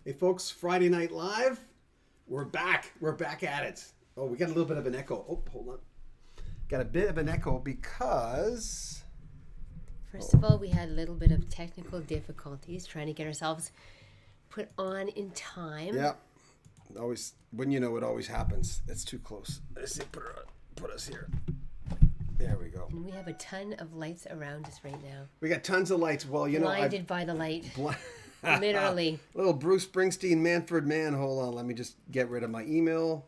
Hey folks, Friday Night Live. We're back. We're back at it. Oh, we got a little bit of an echo. Oh, hold on. Got a bit of an echo because... First of all, we had a little bit of technical difficulties trying to get ourselves put on in time. Yeah. Always, when you know it always happens. It's too close. Let's see, put us here. There we go. And we have a ton of lights around us right now. We got tons of lights. Well, you know, blinded by the light. Literally. Little Bruce Springsteen, Manford Man. Hold on, let me just get rid of my email.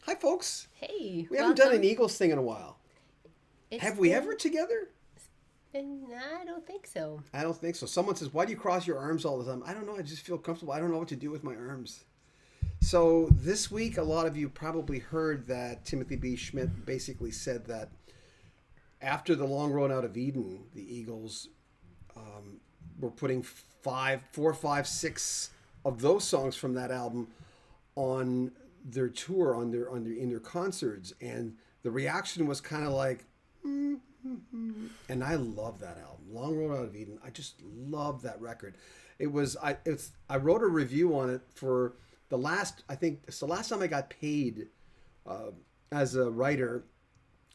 Hi, folks. Hey, We haven't done an Eagles thing in a while. Have we ever together? I don't think so. I don't think so. Someone says, why do you cross your arms all the time? I don't know. I just feel comfortable. I don't know what to do with my arms. So this week, a lot of you probably heard that Timothy B. Schmidt basically said that after the long road out of Eden, the Eagles were putting 4, 5, 6 of those songs from that album on their tour, in their concerts, and the reaction was kind of like, and I love that album, Long Road Out of Eden. I just love that record. I wrote a review on it for I think it's the last time I got paid as a writer.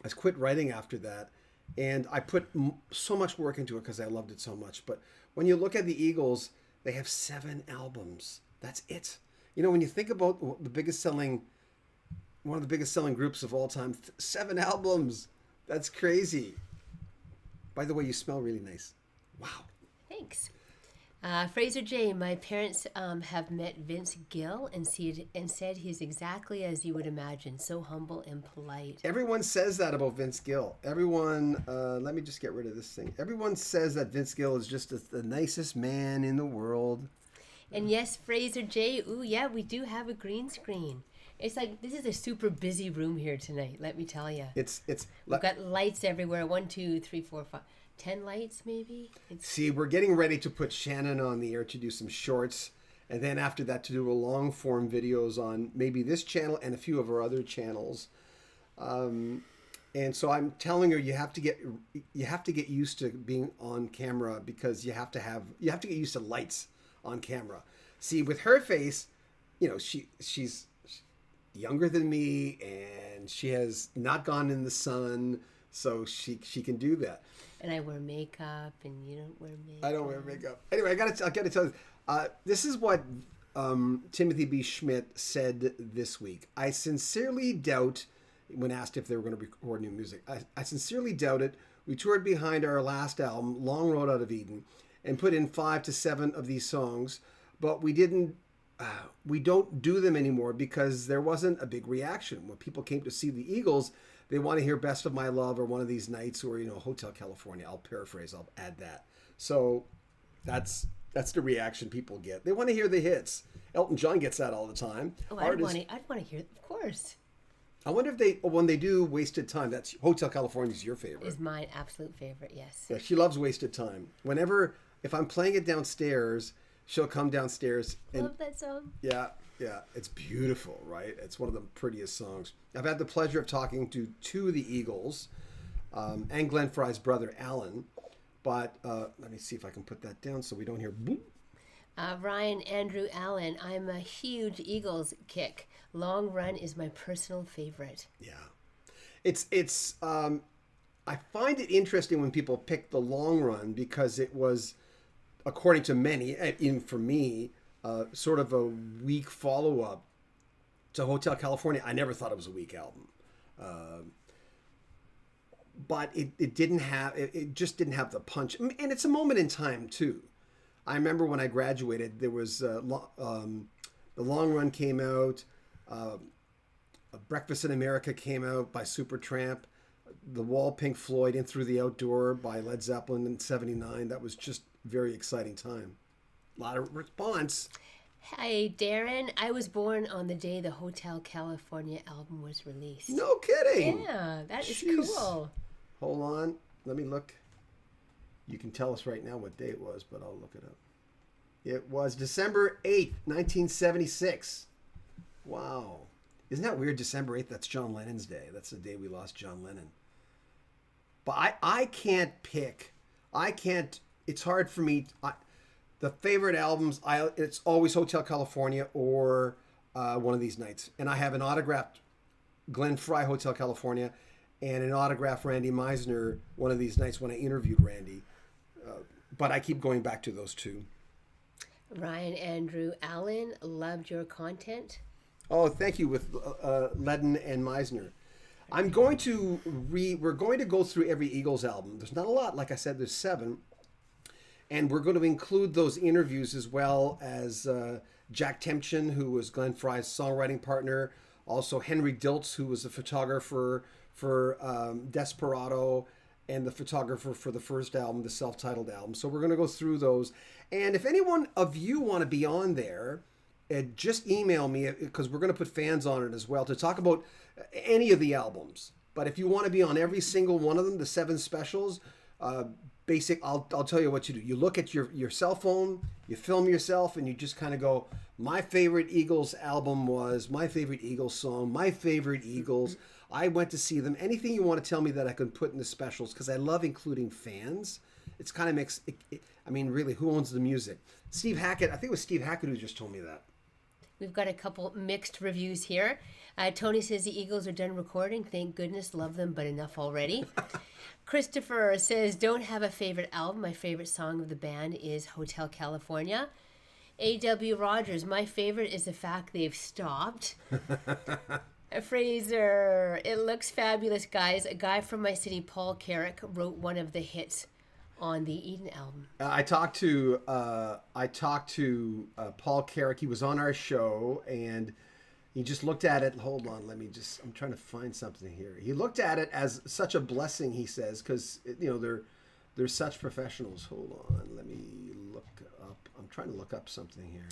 I quit writing after that, and I put so much work into it because I loved it so much. But when you look at the Eagles, they have 7 albums. That's it. You know, when you think about one of the biggest selling groups of all time, 7 albums. That's crazy. By the way, you smell really nice. Wow. Thanks. Fraser J., my parents have met Vince Gill and said he's exactly as you would imagine, so humble and polite. Everyone says that about Vince Gill. Everyone, let me just get rid of this thing. Everyone says that Vince Gill is just the nicest man in the world. And yes, Fraser J., ooh, yeah, we do have a green screen. It's like, this is a super busy room here tonight, let me tell you. We've got lights everywhere. 1, 2, 3, 4, 5, 10 lights maybe. See, we're getting ready to put Shannon on the air to do some shorts, and then after that to do a long form videos on maybe this channel and a few of our other channels. And so I'm telling her you have to get used to being on camera, because you have to get used to lights on camera. See, with her face, you know, she's younger than me, and she has not gone in the sun, so she can do that. And I wear makeup, and you don't wear makeup. I don't wear makeup. Anyway, I gotta tell you, this is what Timothy B. Schmidt said this week. I sincerely doubt, when asked if they were going to record new music, I sincerely doubt it. We toured behind our last album, Long Road Out of Eden, and put in 5 to 7 of these songs, but we don't do them anymore because there wasn't a big reaction. When people came to see the Eagles, they want to hear Best of My Love or One of These Nights or, you know, Hotel California. I'll paraphrase, I'll add that. So that's the reaction people get. They want to hear the hits. Elton John gets that all the time. Oh, I'd want to hear it, of course. I wonder if when they do Wasted Time, that's Hotel California is your favorite. Is my absolute favorite, yes. Yeah, she loves Wasted Time. If I'm playing it downstairs, she'll come downstairs. And, love that song. Yeah, it's beautiful, right? It's one of the prettiest songs. I've had the pleasure of talking to 2 of the Eagles, and Glenn Frey's brother, Alan. But let me see if I can put that down so we don't hear boom. Ryan Andrew Allen, I'm a huge Eagles kick. Long Run is my personal favorite. Yeah. It's I find it interesting when people pick the Long Run, because it was, according to many, and for me, sort of a weak follow-up to Hotel California. I never thought it was a weak album. But it just didn't have the punch. And it's a moment in time, too. I remember when I graduated, there was The Long Run came out, Breakfast in America came out by Supertramp, The Wall, Pink Floyd, In Through the Outdoor by Led Zeppelin in '79. That was just a very exciting time. A lot of response. Hey, Darren, I was born on the day the Hotel California album was released. No kidding. Yeah, that is Jeez. cool. Hold on. Let me look. You can tell us right now what day it was, but I'll look it up. It was December 8th, 1976. Wow. Isn't that weird? December 8th, that's John Lennon's day. That's the day we lost John Lennon. But I can't pick. It's hard for me. the favorite albums, it's always Hotel California or One of These Nights. And I have an autographed Glenn Frey, Hotel California, and an autographed Randy Meisner, One of These Nights, when I interviewed Randy. But I keep going back to those two. Ryan Andrew Allen, loved your content. Oh, thank you, with Leadon and Meisner. We're going to go through every Eagles album. There's not a lot. Like I said, there's 7. And we're going to include those interviews as well as Jack Temchin, who was Glenn Frey's songwriting partner. Also Henry Diltz, who was a photographer for Desperado and the photographer for the first album, the self-titled album. So we're going to go through those. And if anyone of you want to be on there, just email me, because we're going to put fans on it as well to talk about any of the albums. But if you want to be on every single one of them, the 7 specials, I'll tell you what you do. You look at your cell phone, you film yourself, and you just kind of go, my favorite Eagles album was, my favorite Eagles song, my favorite Eagles. I went to see them. Anything you want to tell me that I can put in the specials, because I love including fans. It's kind of makes, I mean, really, who owns the music? Steve Hackett, I think it was Steve Hackett who just told me that. We've got a couple mixed reviews here. Tony says the Eagles are done recording. Thank goodness. Love them, but enough already. Christopher says, don't have a favorite album. My favorite song of the band is Hotel California. A.W. Rogers, my favorite is the fact they've stopped. Fraser, it looks fabulous, guys. A guy from my city, Paul Carrick, wrote one of the hits on the Eden album. I talked to Paul Carrick. He was on our show, and he just looked at it. Hold on, I'm trying to find something here. He looked at it as such a blessing, he says, because they're such professionals. Hold on, let me look up. I'm trying to look up something here.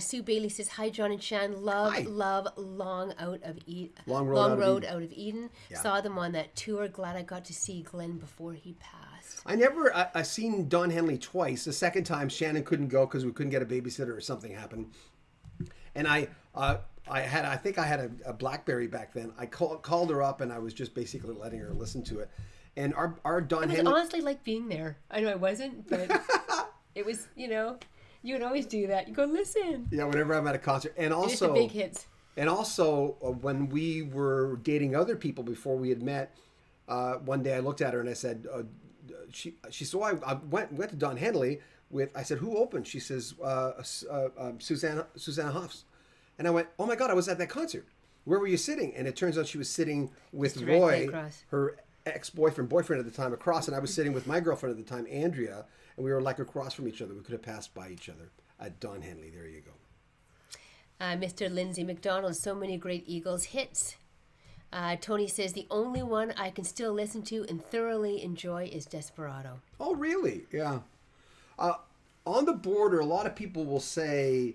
Sue Bailey says, hi, John and Shan. Love Long Road Out of Eden. Yeah. Saw them on that tour. Glad I got to see Glenn before he passed. I seen Don Henley twice. The second time, Shannon couldn't go because we couldn't get a babysitter or something happened. And I think I had a BlackBerry back then. I called her up, and I was just basically letting her listen to it. And our Don Henley... It was honestly like being there. I know I wasn't, but it was, you would always do that. You go, listen. Yeah, whenever I'm at a concert. And also... Just the big hits. And also, when we were dating other people before we had met, one day I looked at her and I said, she said, I went to Don Henley with, I said, who opened? She says, Susanna Hoffs. And I went, oh my God, I was at that concert. Where were you sitting? And it turns out she was sitting with Roy, her boyfriend at the time, across, and I was sitting with my girlfriend at the time, Andrea, and we were like across from each other. We could have passed by each other at Don Henley. There you go. Mr. Lindsay McDonald, so many great Eagles hits. Tony says the only one I can still listen to and thoroughly enjoy is Desperado. Oh, really? Yeah. On the Border, a lot of people will say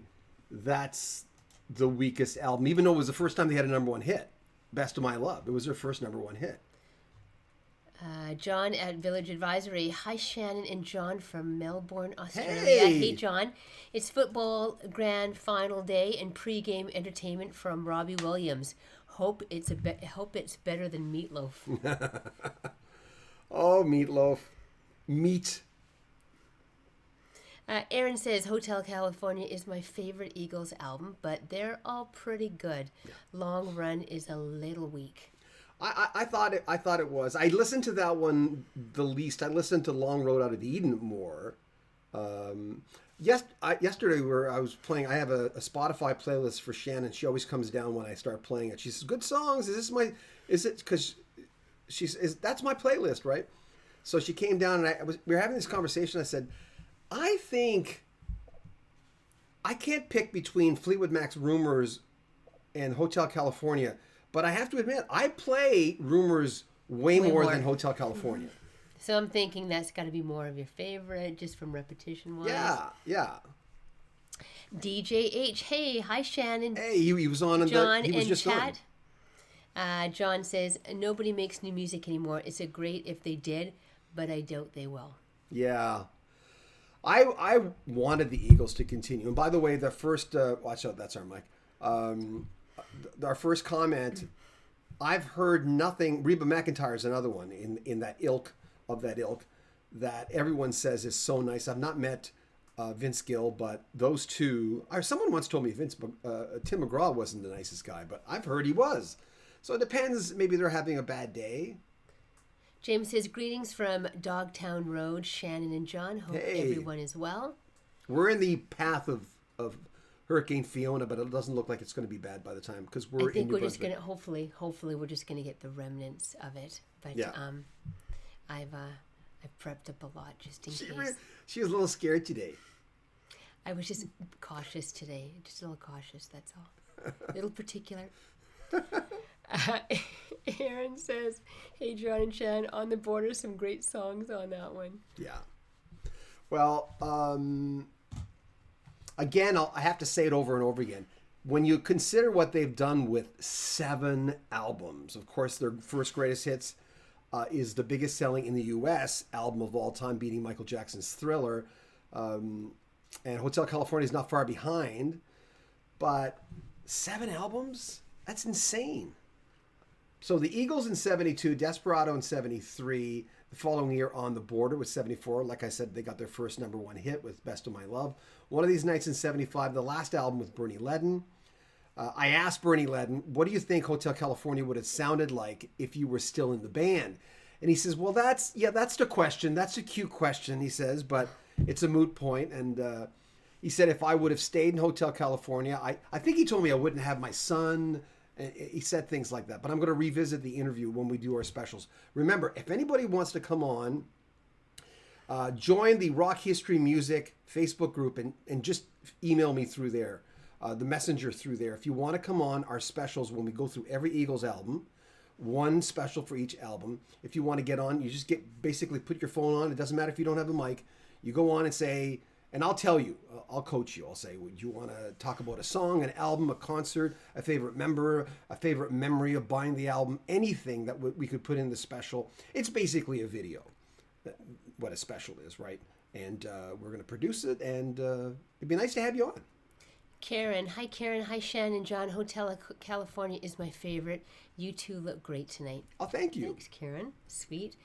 that's the weakest album, even though it was the first time they had a #1 hit. Best of My Love. It was their first #1 hit. John at Village Advisory. Hi, Shannon and John from Melbourne, Australia. Hey, John. It's football grand final day and pre-game entertainment from Robbie Williams. Hope it's better than Meatloaf. Oh, Meatloaf. Meat. Aaron says Hotel California is my favorite Eagles album, but they're all pretty good. Yeah. Long Run is a little weak. I thought it was. I listened to that one the least. I listened to Long Road Out of Eden more. Yesterday where I was playing, I have a Spotify playlist for Shannon. She always comes down when I start playing it. She says, "Good songs. Is it?" Because that's my playlist, right? So she came down and we were having this conversation. I said, I think I can't pick between Fleetwood Mac's Rumors and Hotel California. But I have to admit, I play Rumors way more than Hotel California. So I'm thinking that's got to be more of your favorite, just from repetition-wise. Yeah. DJ H, hey, hi Shannon. Hey, he was on. John he was in just chat. John says, nobody makes new music anymore. It's a great if they did, but I doubt they will. Yeah. I wanted the Eagles to continue. And by the way, the first... watch out, that's our mic. Our first comment, I've heard nothing. Reba McEntire is another one in that ilk that everyone says is so nice. I've not met Vince Gill, but those two. Someone once told me Tim McGraw wasn't the nicest guy, but I've heard he was. So it depends. Maybe they're having a bad day. James says, greetings from Dogtown Road, Shannon and John. Hope everyone is well. We're in the path of Hurricane Fiona, but it doesn't look like it's going to be bad by the time because we're in New Brunswick. Just going to hopefully we're just going to get the remnants of it. But yeah. I've prepped up a lot just in case. She was a little scared today. I was just cautious today. Just a little cautious, that's all. A little particular. Aaron says, hey, John and Shan, On the Border, some great songs on that one. Yeah. Well, again, I have to say it over and over again. When you consider what they've done with 7 albums, of course, their first greatest hits is the biggest selling in the U.S. album of all time, beating Michael Jackson's Thriller. And Hotel California is not far behind. But 7 albums? That's insane. So the Eagles in 72, Desperado in 73, the following year On the Border with 74. Like I said, they got their first #1 hit with Best of My Love. One of These Nights in 75, the last album with Bernie Leadon. I asked Bernie Leadon, what do you think Hotel California would have sounded like if you were still in the band? And he says, well, that's the question. That's a cute question, he says, but it's a moot point. And he said if I would have stayed in Hotel California, I think he told me I wouldn't have my son. He said things like that, but I'm going to revisit the interview when we do our specials. Remember, if anybody wants to come on, join the Rock History Music Facebook group and just email me through there, the messenger through there. If you want to come on our specials when we go through every Eagles album, one special for each album. If you want to get on, you just basically put your phone on. It doesn't matter if you don't have a mic. You go on and say, and I'll tell you, I'll coach you. I'll say, would you want to talk about a song, an album, a concert, a favorite member, a favorite memory of buying the album, anything that we could put in the special. It's basically a video, what a special is, right? And we're going to produce it, and it'd be nice to have you on. Karen, hi Shannon and John. Hotel California is my favorite. You two look great tonight. Oh, thank you. Thanks, Karen. Sweet.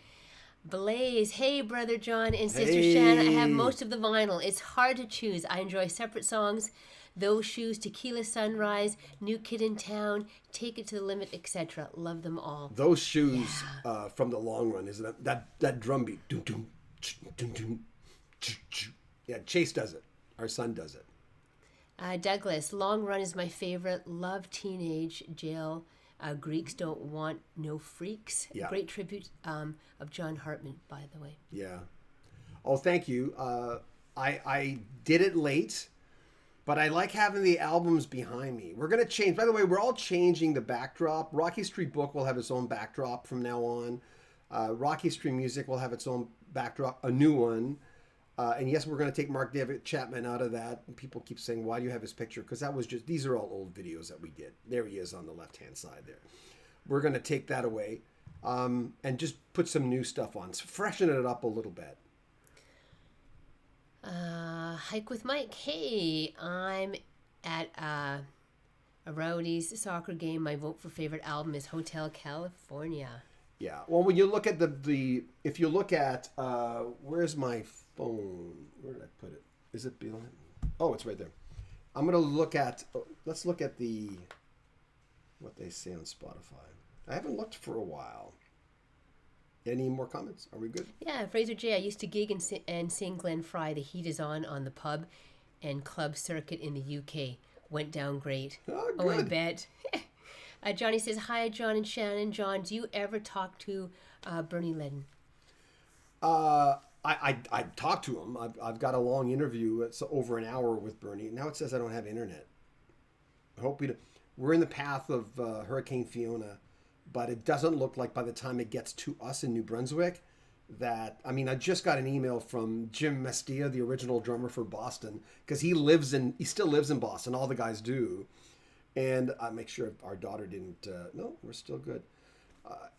Blaze, hey brother John and sister Shannon, I have most of the vinyl. It's hard to choose. I enjoy separate songs, Those Shoes, Tequila Sunrise, New Kid in Town, Take It to the Limit, etc. Love them all. Those Shoes from the long run, isn't it? That drum beat. Yeah, Chase does it. Our son does it. Douglas, Long Run is my favorite. Love Teenage Jail. Greeks Don't Want No Freaks. Yeah. Great tribute of John Hartman, by the way. Yeah. Oh, thank you. I did it late, but I like having the albums behind me. We're going to change. By the way, we're all changing the backdrop. Rock History Book will have its own backdrop from now on. Rock History Music will have its own backdrop, a new one. And yes, we're going to take Mark David Chapman out of that. And people keep saying, why do you have his picture? Because that was these are all old videos that we did. There he is on the left-hand side there. We're going to take that away and just put some new stuff on. Freshen it up a little bit. Hike with Mike. Hey, I'm at a Rowdy's soccer game. My vote for favorite album is Hotel California. Yeah. Well, when you look at if you look at, where's my phone? Where did I put it? Is it behind? Oh, it's right there. I'm going to look at, let's look at what they say on Spotify. I haven't looked for a while. Any more comments? Are we good? Yeah, Fraser J. I used to gig and sing Glen Fry. The Heat Is On the pub and club circuit in the UK. Went down great. Oh, I bet. Johnny says, hi, John and Shannon. John, do you ever talk to Bernie Leadon? I talked to him. I've got a long interview. It's over an hour with Bernie. Now it says I don't have internet. I hope we're in the path of Hurricane Fiona, but it doesn't look like by the time it gets to us in New Brunswick I just got an email from Jim Mestia, the original drummer for Boston, because he still lives in Boston. All the guys do. And I make sure our daughter didn't, no, we're still good.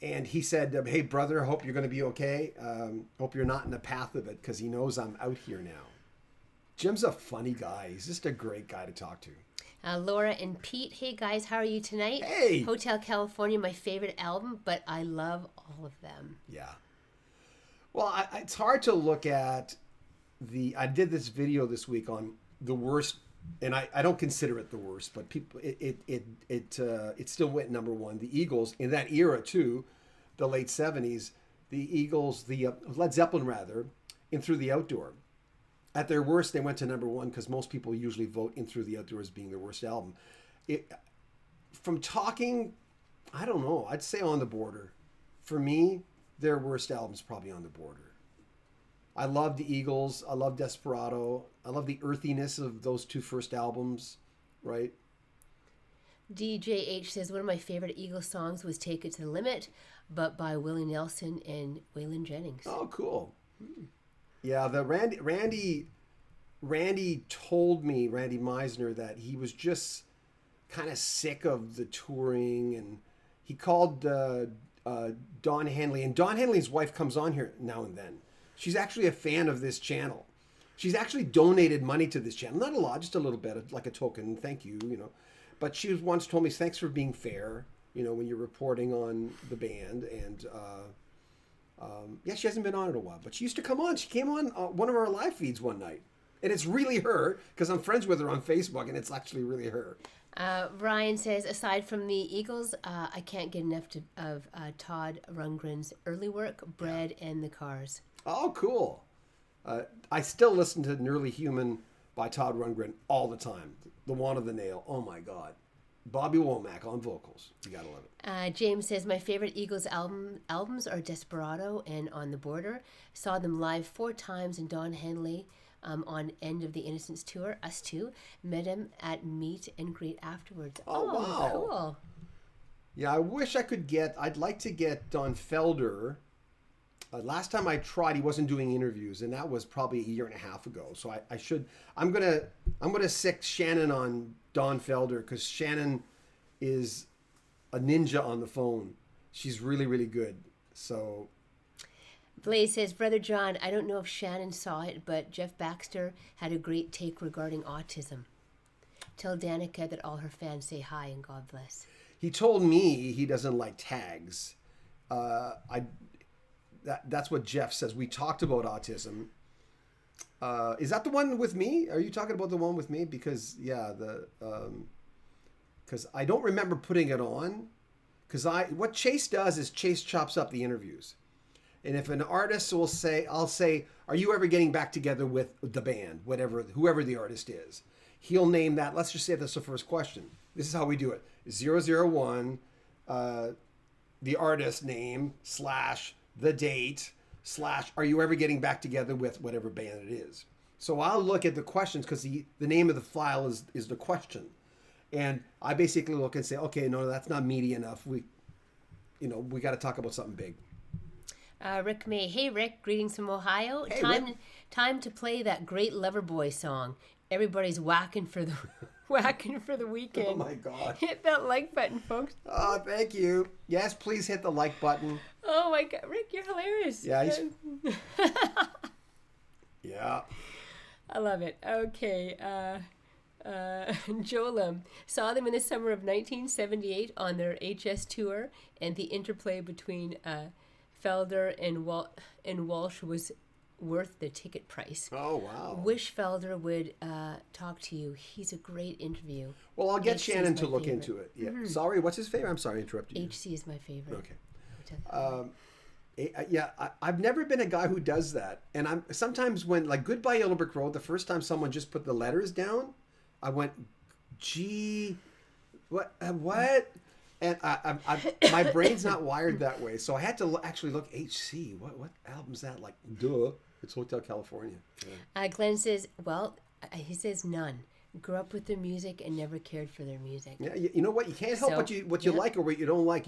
And he said, hey, brother, hope you're going to be okay. Hope you're not in the path of it, because he knows I'm out here now. Jim's a funny guy. He's just a great guy to talk to. Laura and Pete, hey, guys, how are you tonight? Hey! Hotel California, my favorite album, but I love all of them. Yeah. Well, it's hard to look at I did this video this week on the worst, and I don't consider it the worst, but people it still went number one. The Eagles in that era too, the late '70s. The Eagles, the Led Zeppelin rather, In Through the Outdoor. At their worst, they went to number one because most people usually vote In Through the Outdoor as being their worst album. From talking, I don't know, I'd say On the Border. For me, their worst album's probably On the Border. I love the Eagles. I love Desperado. I love the earthiness of those two first albums, right? DJH says, one of my favorite Eagles songs was Take It to the Limit, but by Willie Nelson and Waylon Jennings. Oh, cool. Yeah, the Randy told me, Randy Meisner, that he was just kind of sick of the touring, and he called Don Henley, and Don Henley's wife comes on here now and then. She's actually a fan of this channel. She's actually donated money to this channel. Not a lot, just a little bit, like a token, thank you, But she once told me, thanks for being fair, when you're reporting on the band. And yeah, she hasn't been on in a while, but she used to come on. She came on one of our live feeds one night. And it's really her, because I'm friends with her on Facebook, and it's actually really her. Ryan says, aside from the Eagles, I can't get enough of Todd Rundgren's early work, Bread, and The Cars. Oh, cool. I still listen to Nearly Human by Todd Rundgren all the time. The Want of the Nail. Oh, my God. Bobby Womack on vocals. You got to love it. James says, my favorite Eagles albums are Desperado and On the Border. Saw them live 4 times in Don Henley on End of the Innocence tour. Us too. Met him at Meet and Greet afterwards. Oh, wow. Cool. Yeah, I'd like to get Don Felder. Last time I tried, he wasn't doing interviews, and that was probably a year and a half ago. So I'm gonna sick Shannon on Don Felder, because Shannon is a ninja on the phone. She's really, really good. So Blaze says, Brother John, I don't know if Shannon saw it, but Jeff Baxter had a great take regarding autism. Tell Danica that all her fans say hi and God bless. He told me he doesn't like tags. That's what Jeff says. We talked about autism. Is that the one with me? Are you talking about the one with me? Because because I don't remember putting it on. Because what Chase does is Chase chops up the interviews, and if an artist will say, I'll say, "Are you ever getting back together with the band, whoever the artist is?" He'll name that. Let's just say that's the first question. This is how we do it: 001, the artist name / the date / are you ever getting back together with whatever band it is. So I'll look at the questions, because the name of the file is the question, and I basically look and say, okay, no, that's not meaty enough. We got to talk about something big. Rick May, hey Rick, greetings from Ohio. Hey, time to play that great Loverboy song. Everybody's whacking for the weekend. Oh my God! Hit that like button, folks. Oh, thank you. Yes, please hit the like button. Oh my God, Rick, you're hilarious. Yeah. Yeah. I love it. Okay. Jolam saw them in the summer of 1978 on their HS tour, and the interplay between Felder and Walsh was worth the ticket price. Oh, wow. Wish Felder would talk to you. He's a great interview. Well, I'll get Shannon to look into it. Yeah. Mm-hmm. Sorry, what's his favorite? I'm sorry to interrupt you. HC is my favorite. Okay. Yeah, I've never been a guy who does that. And I'm sometimes when, like, Goodbye Yellow Brick Road, the first time someone just put the letters down, I went, gee, what? And my brain's not wired that way. So I had to actually look, HC, what album's that? Like, duh, it's Hotel California. Yeah. Glenn says, he says none. Grew up with their music and never cared for their music. Yeah, you know what? You can't help what you like or what you don't like.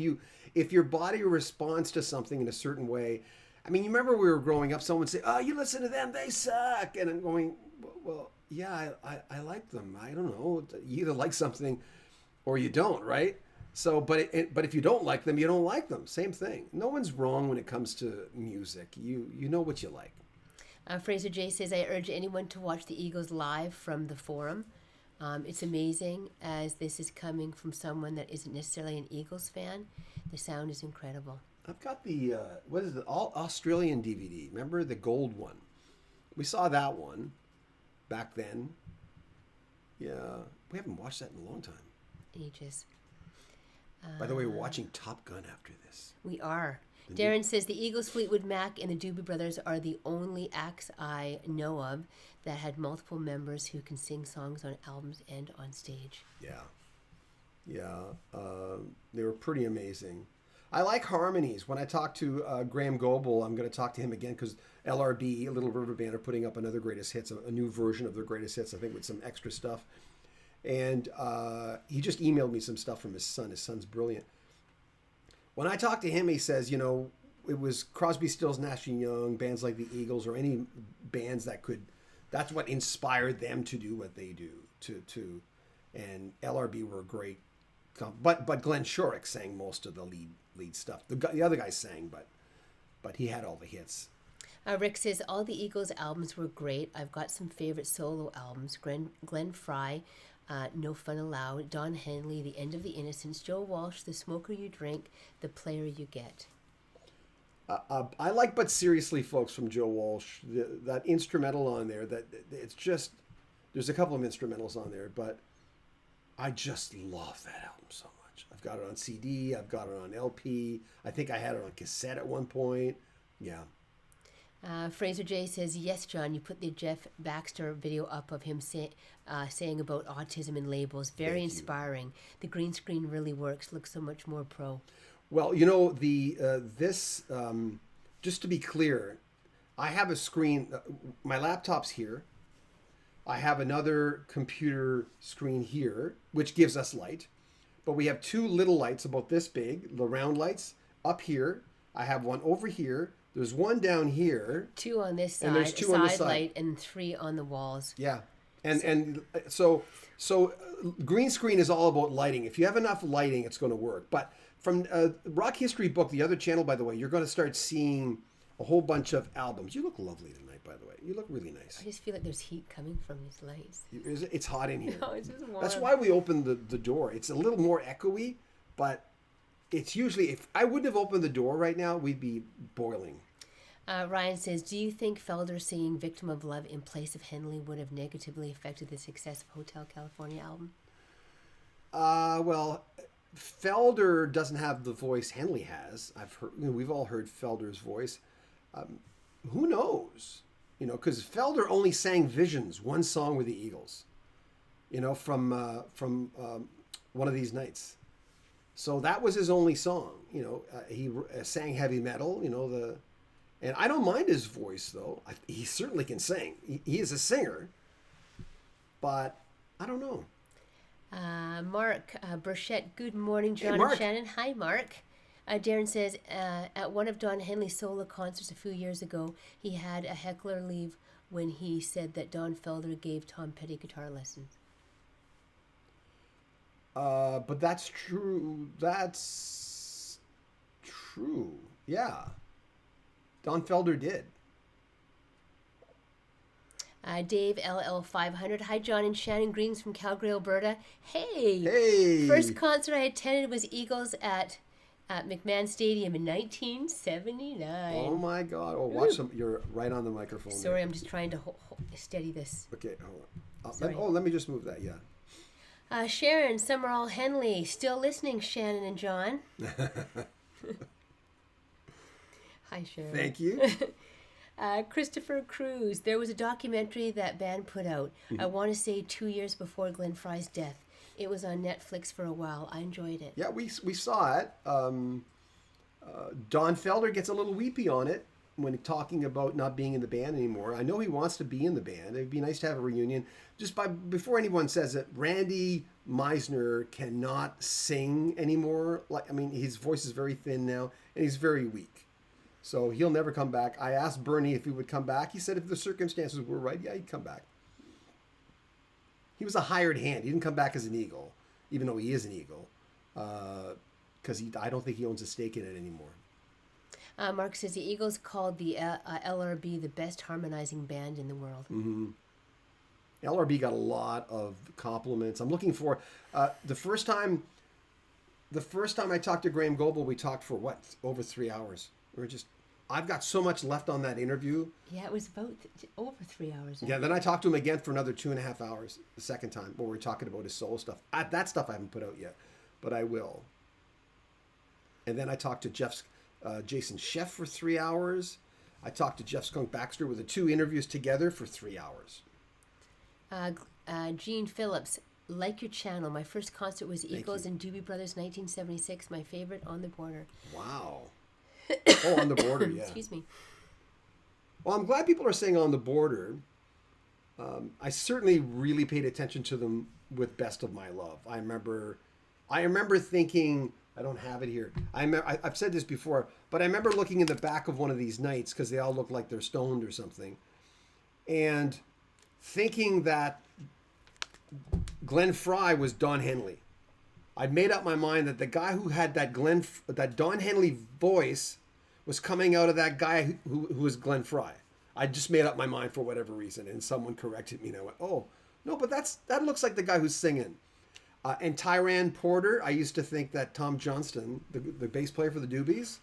If your body responds to something in a certain way. I mean, you remember we were growing up, someone would say, oh, you listen to them, they suck. And I'm going, well, yeah, I like them. I don't know. You either like something or you don't, right? So, but if you don't like them, you don't like them. Same thing. No one's wrong when it comes to music. You know what you like. Fraser J says, I urge anyone to watch the Eagles live from the Forum. It's amazing, as this is coming from someone that isn't necessarily an Eagles fan. The sound is incredible. I've got the, what is it, all Australian DVD. Remember the gold one? We saw that one back then. Yeah, we haven't watched that in a long time. Ages. By the way, we're watching Top Gun after this. We are. Darren says the Eagles, Fleetwood Mac, and the Doobie Brothers are the only acts I know of that had multiple members who can sing songs on albums and on stage. Yeah. They were pretty amazing. I like harmonies. When I talk to Graham Goebel, I'm going to talk to him again because LRB, Little River Band, are putting up another Greatest Hits, a new version of their Greatest Hits, I think with some extra stuff. And he just emailed me some stuff from his son. His son's brilliant. When I talk to him, he says, it was Crosby, Stills, Nash & Young, bands like the Eagles, or any bands that's what inspired them to do what they do. And LRB were great. But Glenn Shorrock sang most of the lead stuff. The other guys sang, but he had all the hits. Rick says all the Eagles albums were great. I've got some favorite solo albums. Glenn Frey, No Fun Allowed, Don Henley, The End of the Innocents, Joe Walsh, The Smoker You Drink, The Player You Get. I like But Seriously, folks, from Joe Walsh. That instrumental on there, it's just, there's a couple of instrumentals on there, but I just love that album so much. I've got it on CD. I've got it on LP. I think I had it on cassette at one point. Yeah. Fraser J says, yes, John, you put the Jeff Baxter video up of him saying about autism and labels. Very inspiring. The green screen really works. Looks so much more pro. Well, this, just to be clear, I have a screen. My laptop's here. I have another computer screen here, which gives us light. But we have two little lights about this big, the round lights, up here. I have one over here. There's one down here. Two on this side, and there's two on the side. Light, and three on the walls. Yeah. And so green screen is all about lighting. If you have enough lighting, it's going to work. But from Rock History Book, the other channel, by the way, you're going to start seeing a whole bunch of albums. You look lovely tonight, by the way. You look really nice. I just feel like there's heat coming from these lights. It's hot in here. No, it's just warm. That's why we opened the door. It's a little more echoey, but it's usually, if I wouldn't have opened the door right now, we'd be boiling. Ryan says, do you think Felder singing Victim of Love in place of Henley would have negatively affected the success of Hotel California album? Well, Felder doesn't have the voice Henley has. I've heard, we've all heard Felder's voice. Who knows? Because Felder only sang Visions, one song with the Eagles, from One of These Nights. So that was his only song. He sang heavy metal, and I don't mind his voice, though. He certainly can sing. He is a singer, but I don't know. Mark Burchette, good morning, John Mark. and Shannon. Hi, Mark. Darren says, at one of Don Henley's solo concerts a few years ago, he had a heckler leave when he said that Don Felder gave Tom Petty guitar lessons. But that's true. That's true. Yeah. Don Felder did. Dave LL500. Hi, John and Shannon. Greetings from Calgary, Alberta. Hey. Hey. First concert I attended was Eagles at McMahon Stadium in 1979. Oh my God! Oh, watch some. You're right on the microphone. Sorry, there. I'm just trying to steady this. Okay, hold on. Let me just move that. Yeah. Sharon Summerall Henley, still listening. Shannon and John. Hi, Sharon. Thank you. Christopher Cruz. There was a documentary that band put out. I want to say 2 years before Glenn Frey's death. It was on Netflix for a while. I enjoyed it. Yeah, we saw it. Don Felder gets a little weepy on it when talking about not being in the band anymore. I know he wants to be in the band. It'd be nice to have a reunion. Before anyone says it, Randy Meisner cannot sing anymore. His voice is very thin now, and he's very weak. So he'll never come back. I asked Bernie if he would come back. He said if the circumstances were right, yeah, he'd come back. He was a hired hand. He didn't come back as an Eagle, even though he is an Eagle, because I don't think he owns a stake in it anymore. Mark says the Eagles called the LRB the best harmonizing band in the world. Mm-hmm. LRB got a lot of compliments. I'm looking for the first time I talked to Graham Goebel, we talked for over 3 hours. I've got so much left on that interview. Yeah, it was about over 3 hours. Yeah, then I talked to him again for another 2.5 hours the second time, where we were talking about his solo stuff. That stuff I haven't put out yet, but I will. And then I talked to Jason Sheff for 3 hours. I talked to Jeff Skunk Baxter with the 2 interviews together for 3 hours. Gene Phillips, like your channel. My first concert was Eagles and Doobie Brothers, 1976. My favorite, On the Border. Wow. Oh, On the Border, yeah. Excuse me. Well, I'm glad people are saying On the Border. I certainly really paid attention to them with Best of My Love. I remember thinking, I don't have it here. I've said this before, but I remember looking in the back of one of these nights, because they all look like they're stoned or something, and thinking that Glenn Frey was Don Henley. I'd made up my mind that the guy who had that Don Henley voice was coming out of that guy who was Glenn Frey. I just made up my mind for whatever reason, and someone corrected me, and I went, "Oh, no, but that looks like the guy who's singing." And Tyran Porter, I used to think that Tom Johnston, the bass player for the Doobies,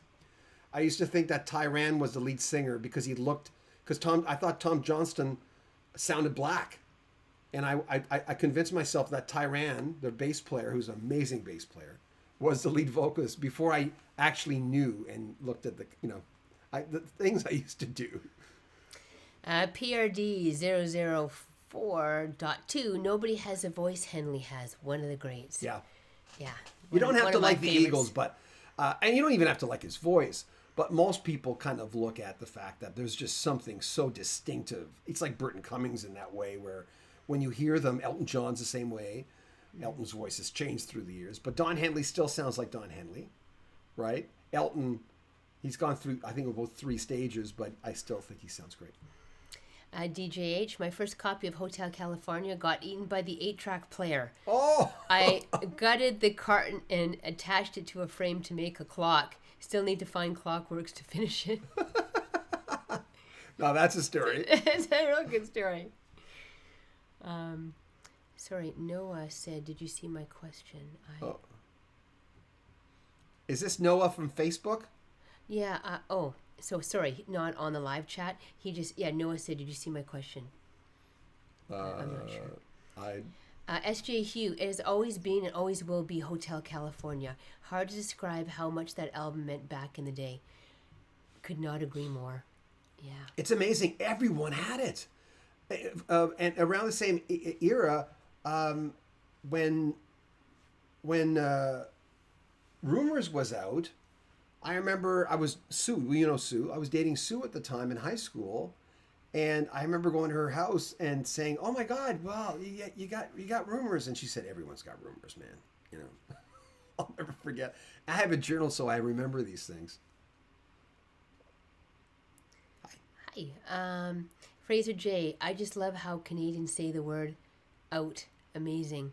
I used to think that Tyran was the lead singer because I thought Tom Johnston sounded black. And I convinced myself that Tyran, the bass player, who's an amazing bass player, was the lead vocalist before I actually knew and looked at the things I used to do. PRD 004.2. Nobody has a voice Henley has. One of the greats. Yeah. Yeah. You don't have to like the Eagles, but and you don't even have to like his voice. But most people kind of look at the fact that there's just something so distinctive. It's like Burton Cummings in that way, where when you hear them, Elton John's the same way. Elton's voice has changed through the years, but Don Henley still sounds like Don Henley, right? Elton, he's gone through, I think, about 3 stages, but I still think he sounds great. DJH, my first copy of Hotel California got eaten by the 8-track player. Oh! I gutted the carton and attached it to a frame to make a clock. Still need to find Clockworks to finish it. Now that's a story. It's a real good story. Sorry, Noah said, did you see my question? Is this Noah from Facebook? Yeah, so sorry, not on the live chat. Noah said, did you see my question? I'm not sure. SJ Hugh, it has always been and always will be Hotel California. Hard to describe how much that album meant back in the day. Could not agree more. Yeah. It's amazing. Everyone had it. And around the same era, when Rumors was out, I remember I was Sue. You know Sue. I was dating Sue at the time in high school, and I remember going to her house and saying, "Oh my God, well, you got Rumors," and she said, "Everyone's got Rumors, man." You know, I'll never forget. I have a journal, so I remember these things. Hi. Fraser J. I just love how Canadians say the word out. Amazing.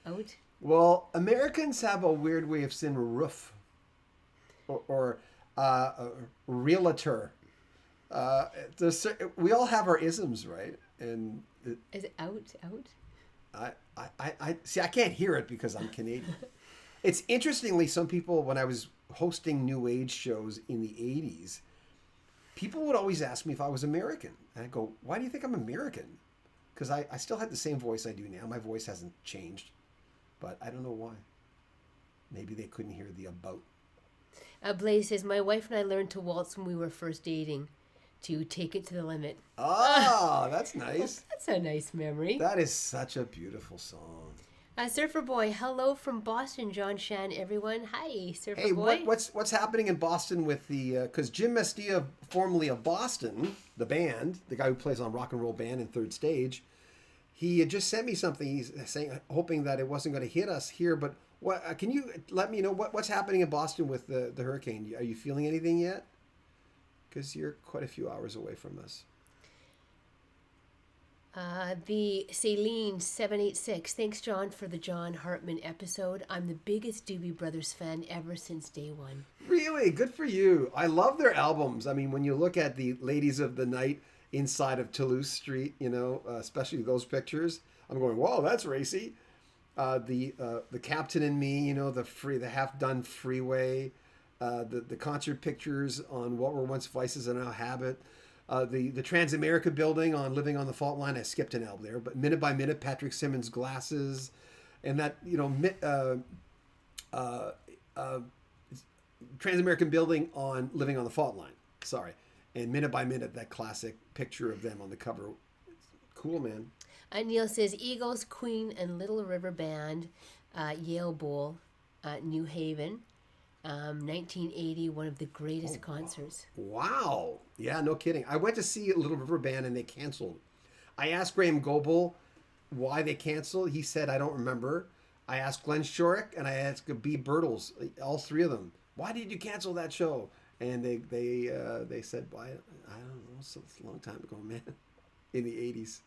Out? Well, Americans have a weird way of saying roof or realtor. We all have our isms, right? And is it out? I see. I can't hear it because I'm Canadian. It's interestingly, some people, when I was hosting New Age shows in the 80s, people would always ask me if I was American. And I go, "Why do you think I'm American?" Because I still had the same voice I do now. My voice hasn't changed, but I don't know why. Maybe they couldn't hear the about. Blaze says, my wife and I learned to waltz when we were first dating, to take it to the limit. Oh, that's nice. That's a nice memory. That is such a beautiful song. Surfer Boy, hello from Boston, John Shan, everyone. Hi, Surfer Hey, Boy. what's happening in Boston with the, because Jim Mestia, formerly of Boston, the band, the guy who plays on Rock and Roll Band and Third Stage, he had just sent me something. He's saying, hoping that it wasn't going to hit us here, but what can you let me know what's happening in Boston with the hurricane? Are you feeling anything yet? Because you're quite a few hours away from us. The Celine 786. Thanks, John, for the John Hartman episode. I'm the biggest Doobie Brothers fan ever since day one. Really? Good for you. I love their albums. I mean, when you look at the Ladies of the Night inside of Toulouse Street, you know, especially those pictures, I'm going, whoa, that's racy. The Captain and Me, you know, the Half Done Freeway. the concert pictures on What Were Once Vices and Now Habit. The Transamerica Building on Living on the Fault Line. I skipped an album there, but Minute by Minute, Patrick Simmons' Glasses, and that Transamerican Building on Living on the Fault Line. Sorry, and Minute by Minute, that classic picture of them on the cover. Cool, man. Neil says Eagles, Queen, and Little River Band, Yale Bowl, New Haven. 1980, one of the greatest concerts. Wow. Yeah, no kidding. I went to see Little River Band and they canceled. I asked Graham Goebel why they canceled. He said, I don't remember. I asked Glenn Shorrock and I asked B. Birtles, all three of them, why did you cancel that show? And they said, why? I don't know. It's a long time ago, man. In the 80s.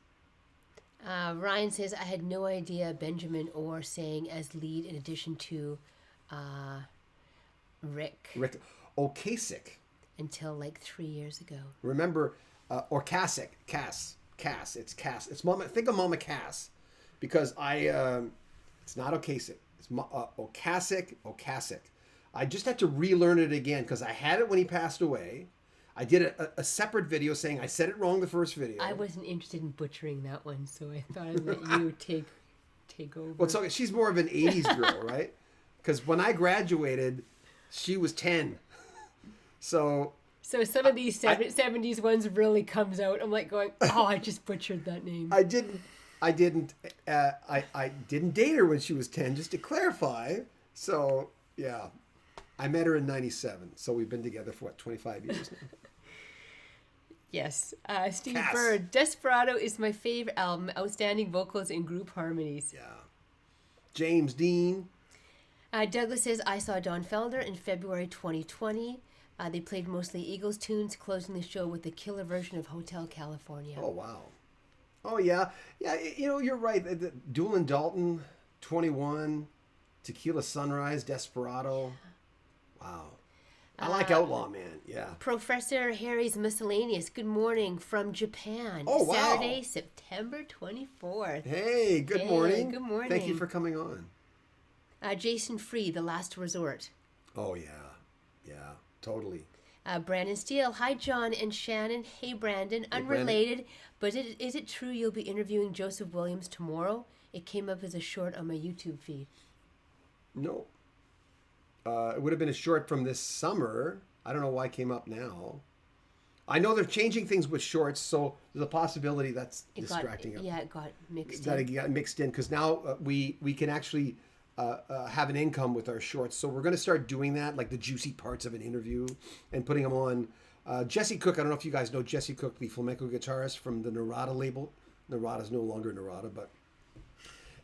Ryan says, I had no idea Benjamin Orr sang as lead in addition to Rick Ocasek until like 3 years ago. Remember, or Cass. It's Cass. It's Mama. Think of Mama Cass, because it's not Ocasek. It's Ocasek. I just had to relearn it again because I had it when he passed away. I did a separate video saying I said it wrong the first video. I wasn't interested in butchering that one, so I thought I'd let you take over. Well, so she's more of an 80s girl, right? Because when I graduated, she was 10. So some of these 70s ones really comes out. I'm like going, oh, I just butchered that name. I didn't date her when she was 10, just to clarify. So yeah, I met her in 97. So we've been together for 25 years now. Yes. Steve Bird, Desperado is my favorite album. Outstanding vocals and group harmonies. Yeah. James Dean. Douglas says, I saw Don Felder in February 2020. They played mostly Eagles tunes, closing the show with a killer version of Hotel California. Oh, wow. Oh, yeah. Yeah, you're right. Doolin Dalton, 21, Tequila Sunrise, Desperado. Wow. I like Outlaw Man, yeah. Professor Harry's Miscellaneous, good morning from Japan. Oh, wow. Saturday, September 24th. Hey, good morning. Good morning. Thank you for coming on. Jason Free, The Last Resort. Oh, yeah. Yeah, totally. Brandon Steele, hi, John and Shannon. Hey, Brandon. Hey, unrelated, but is it true you'll be interviewing Joseph Williams tomorrow? It came up as a short on my YouTube feed. No. It would have been a short from this summer. I don't know why it came up now. I know they're changing things with shorts, so there's a possibility that's distracting. It got mixed in. It got mixed in because now we can actually have an income with our shorts. So we're going to start doing that, like the juicy parts of an interview, and putting them on. Jesse Cook, I don't know if you guys know Jesse Cook, the flamenco guitarist from the Narada label. Narada's no longer Narada, but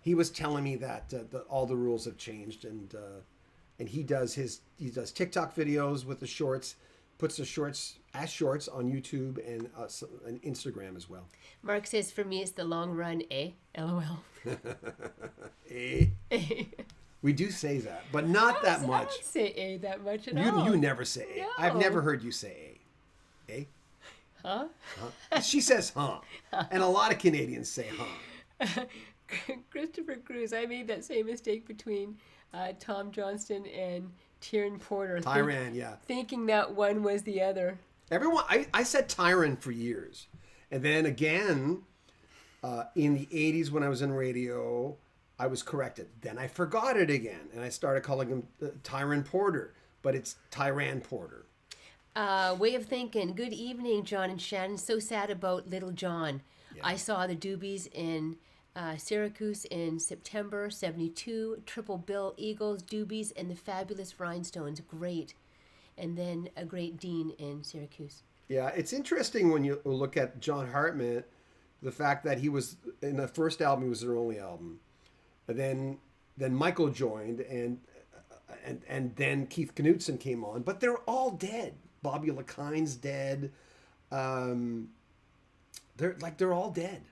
he was telling me that all the rules have changed, and he does TikTok videos with the shorts, puts the shorts on YouTube and Instagram as well. Mark says, for me, it's the long run, LOL. We do say that, but not that much. I don't say that much at all. You never say A. No. I've never heard you say A. Huh? She says huh. And a lot of Canadians say huh. Christopher Cruz, I made that same mistake between Tom Johnston and Tyron Porter. Thinking that one was the other. Everyone, I said Tyron for years. And then again, in the 80s when I was in radio, I was corrected. Then I forgot it again. And I started calling him Tyron Porter. But it's Tyran Porter. Way of thinking. Good evening, John and Shannon. So sad about Little John. Yeah. I saw the Doobies in Syracuse in September 72. Triple bill, Eagles, Doobies, and the Fabulous Rhinestones. Great. And then a great Dean in Syracuse. Yeah, it's interesting when you look at John Hartman, the fact that he was, in the first album, he was their only album. And then Michael joined, and then Keith Knutson came on. But they're all dead. Bobby LeKind's dead. They're all dead.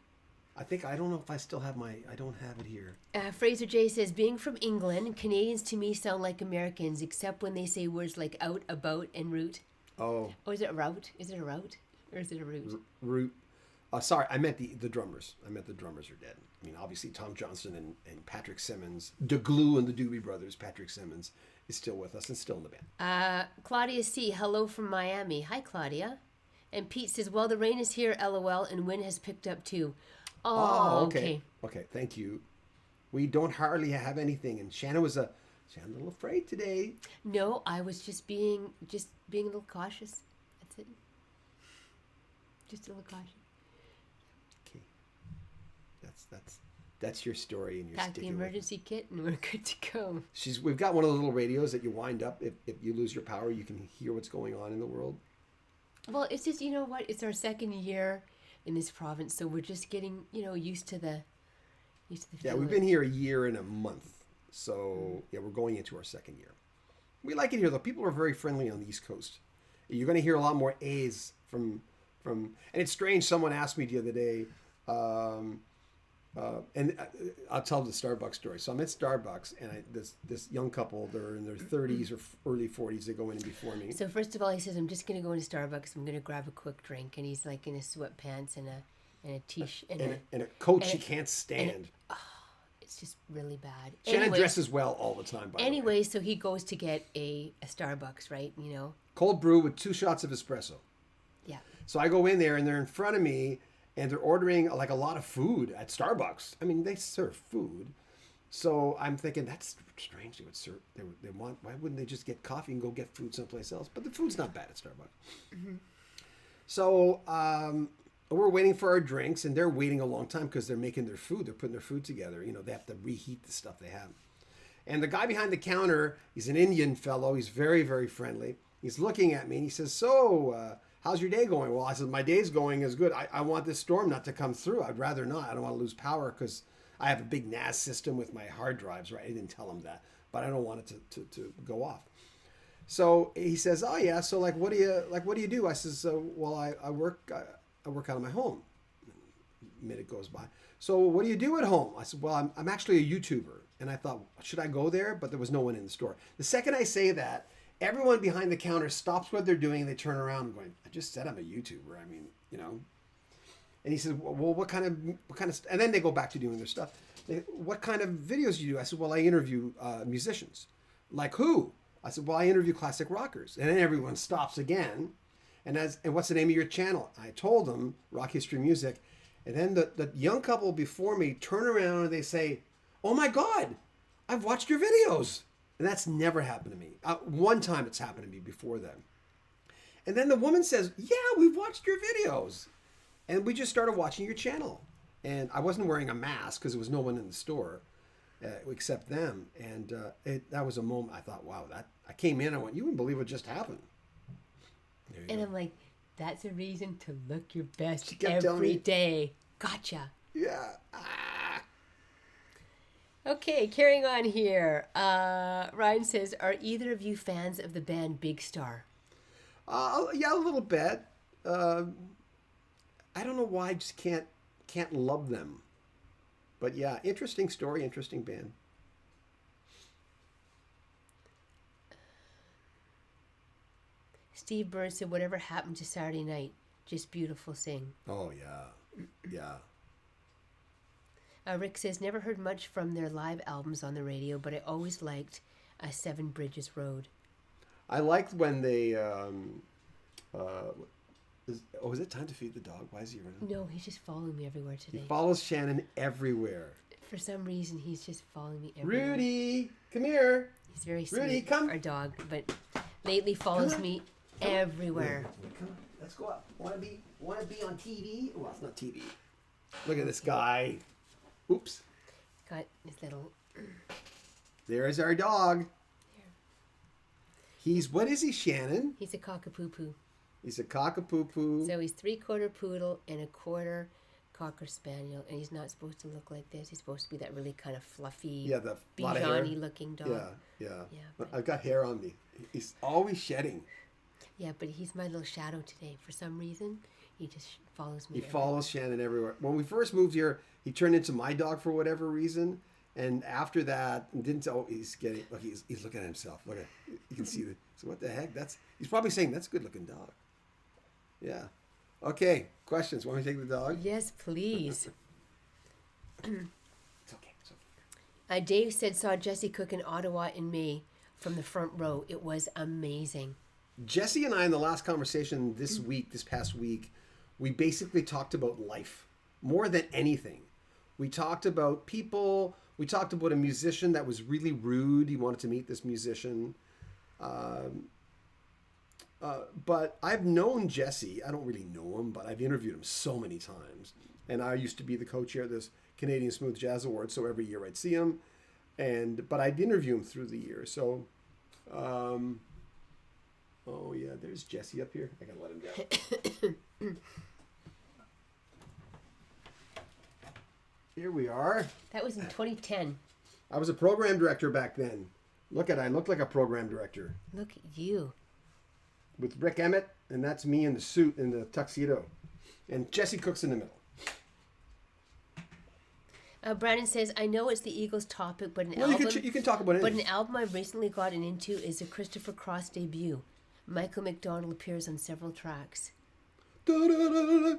I don't know if I still have I don't have it here. Fraser J says, being from England, Canadians to me sound like Americans, except when they say words like out, about, and route. Oh. Oh, is it a route? Is it a route? Or is it a route? Route. Sorry, I meant the drummers. I meant the drummers are dead. I mean, obviously Tom Johnston and Patrick Simmons, the glue and the Doobie Brothers. Patrick Simmons is still with us and still in the band. Claudia C. Hello from Miami. Hi, Claudia. And Pete says, well, the rain is here, LOL, and wind has picked up too. Oh, okay. Okay, thank you. We don't hardly have anything, and Shannon was a little afraid today. No, I was just being a little cautious. That's it. Just a little cautious. Okay. That's your story, and you're Pack the emergency kit, and we're good to go. We've got one of the little radios that you wind up. If you lose your power, you can hear what's going on in the world. Well, it's just, you know what? It's our second year in this province, so we're just getting, used to the Yeah, we've been here a year and a month. So, yeah, we're going into our second year. We like it here, though. People are very friendly on the East Coast. You're going to hear a lot more A's from and it's strange. Someone asked me the other day, and I'll tell the Starbucks story. So I'm at Starbucks, and this young couple, they're in their 30s or early 40s. They go in before me. So first of all, he says, I'm just going to go into Starbucks. I'm going to grab a quick drink. And he's like in his sweatpants and a t-shirt. And a coat she can't stand. It's just really bad. Shannon dresses well all the time, by the way. So he goes to get a Starbucks, right? Cold brew with 2 shots of espresso. Yeah. So I go in there, and they're in front of me, and they're ordering like a lot of food at Starbucks. I mean, they serve food. So I'm thinking, that's strange. They would serve. They want. Why wouldn't they just get coffee and go get food someplace else? But the food's not bad at Starbucks. Mm-hmm. So we're waiting for our drinks, and they're waiting a long time because they're making their food. They're putting their food together. They have to reheat the stuff they have. And the guy behind the counter, he's an Indian fellow. He's very, very friendly. He's looking at me, and he says, so, how's your day going? Well, I said, my day's going as good. I want this storm not to come through. I'd rather not. I don't want to lose power because I have a big NAS system with my hard drives, right? I didn't tell him that, but I don't want it to go off. So he says, oh, yeah, so, what do you do? I says, well, I work out of my home. A minute goes by. So what do you do at home? I said, well, I'm actually a YouTuber. And I thought, should I go there? But there was no one in the store. The second I say that, everyone behind the counter stops what they're doing and they turn around going, I just said I'm a YouTuber. I mean, And he said, well, what kind of, and then they go back to doing their stuff. What kind of videos do you do? I said, well, I interview musicians. Like who? I said, well, I interview classic rockers. And then everyone stops again. And what's the name of your channel? I told them, Rock History Music. And then the young couple before me turn around and they say, oh my God, I've watched your videos. And that's never happened to me. One time it's happened to me before then. And then the woman says, yeah, we've watched your videos. And we just started watching your channel. And I wasn't wearing a mask because there was no one in the store except them. And that was a moment I thought, wow, I came in, I went, you wouldn't believe what just happened. And I'm like, that's a reason to look your best every day. Gotcha. Yeah. Okay, carrying on here. Ryan says, are either of you fans of the band Big Star? Yeah, a little bit. I don't know why I just can't love them. But yeah, interesting story, interesting band. Steve Burns said, whatever happened to Saturday night? Just beautiful sing. Oh, yeah. Yeah. Rick says, never heard much from their live albums on the radio, but I always liked Seven Bridges Road. I liked when they... is it time to feed the dog? Why is he running? No, he's just following me everywhere today. He follows Shannon everywhere. For some reason, he's just following me everywhere. Rudy, come here. He's very sweet, Rudy, come. our dog, but lately follows me everywhere. Come on, let's go up. Want to be on TV? Well, it's not TV. Look at this guy. Oops. Got his little... There's our dog. What is he, Shannon? He's a cockapoo-poo. He's a cockapoo-poo. So he's 3/4 poodle and 1/4 cocker spaniel, and he's not supposed to look like this. He's supposed to be that really kind of fluffy, Bichon-y looking dog. Yeah. But I've got hair on me. He's always shedding. Yeah, but he's my little shadow today. For some reason, he just follows me. He follows Shannon everywhere. When we first moved here, he turned into my dog for whatever reason. And after that, he's looking at himself. Look at, you can see so what the heck? He's probably saying that's a good looking dog. Yeah. Okay, questions. Want me to take the dog? Yes, please. It's okay. It's okay. Dave said saw Jesse Cook in Ottawa in May from the front row. It was amazing. Jesse and I, in the last conversation this past week, we basically talked about life more than anything. We talked about people. We talked about a musician that was really rude. He wanted to meet this musician. But I've known Jesse. I don't really know him, but I've interviewed him so many times. And I used to be the co-chair of this Canadian Smooth Jazz Award, so every year I'd see him. But I'd interview him through the year. So, oh yeah, there's Jesse up here. I gotta let him go. Here we are. That was in 2010. I was a program director back then. I looked like a program director. Look at you. With Rick Emmett, and that's me in the suit, in the tuxedo. And Jesse Cook's in the middle. Brandon says, I know it's the Eagles topic, but you can talk about it. But an album I've recently gotten into is a Christopher Cross debut. Michael McDonald appears on several tracks. Noah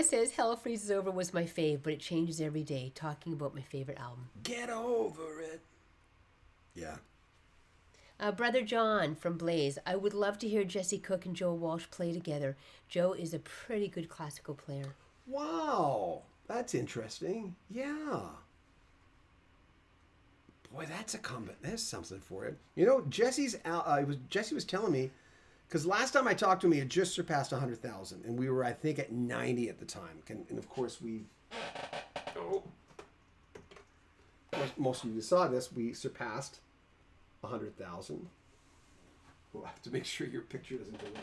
says, Hell Freezes Over was my fave, but it changes every day. Talking about my favorite album. Get over it. Yeah. Brother John from Blaze. I would love to hear Jesse Cook and Joe Walsh play together. Joe is a pretty good classical player. Wow. That's interesting. Yeah. Boy, there's something for it. You know, Jesse was telling me, because last time I talked to him, he had just surpassed 100,000, and we were, I think, at 90 at the time. And of course, most of you saw this, we surpassed 100,000. We'll have to make sure your picture doesn't go in.